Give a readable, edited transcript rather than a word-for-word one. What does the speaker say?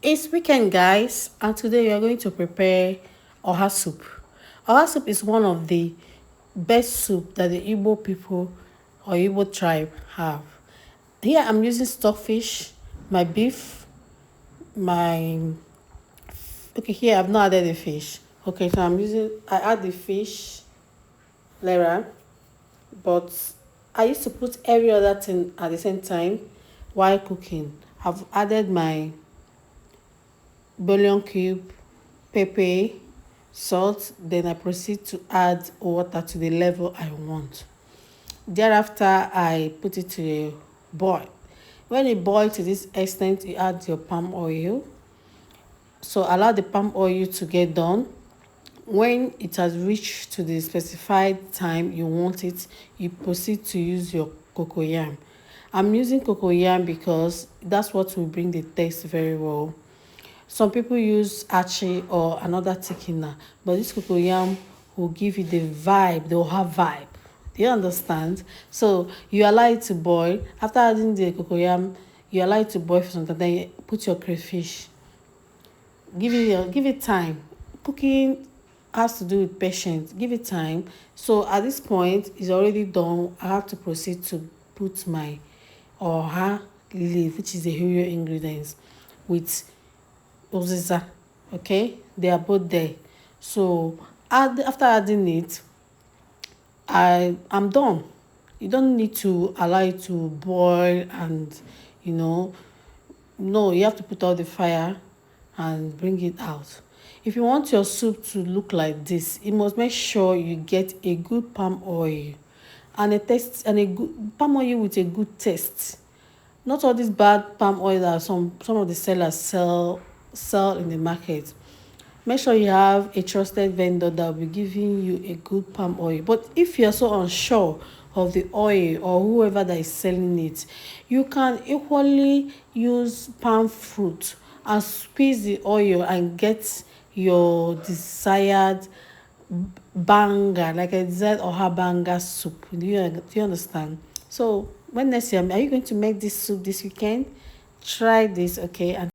It's weekend, guys, and today we are going to prepare oha soup. Oha soup is one of the best soup that the Igbo people or Igbo tribe have. Here I'm using stockfish, my beef, my okay. Here I've not added the fish. Okay, so I add the fish later, but I used to put every other thing at the same time while cooking. I've added my bouillon cube, pepper, salt, then I proceed to add water to the level I want. Thereafter, I put it to a boil. When it boils to this extent, you add your palm oil. So allow the palm oil to get done. When it has reached to the specified time you want it, you proceed to use your cocoyam. I'm using cocoyam because that's what will bring the taste very well. Some people use achi or another thickener, but this cocoyam will give you the vibe, the oha vibe. Do you understand? So you allow it to boil. After adding the cocoyam, you allow it to boil for some time. Then you put your crayfish. Give it time. Cooking has to do with patience. Give it time. So at this point, it's already done. I have to proceed to put my oha leaf, which is the hero ingredients, with uziza. Okay, they are both there. So after adding it, I'm done. You don't need to allow it to boil and you know no, you have to put out the fire and bring it out. If you want your soup to look like this, you must make sure you get a good palm oil and a good palm oil with a good taste. Not all this bad palm oil that some of the sellers sell in the market. Make sure you have a trusted vendor that will be giving you a good palm oil. But if you're so unsure of the oil or whoever that is selling it, you can equally use palm fruit and squeeze the oil and get your desired banga, like a desired oha banga soup. Do you understand? So when next year, are you going to make this soup this weekend? Try this, okay? And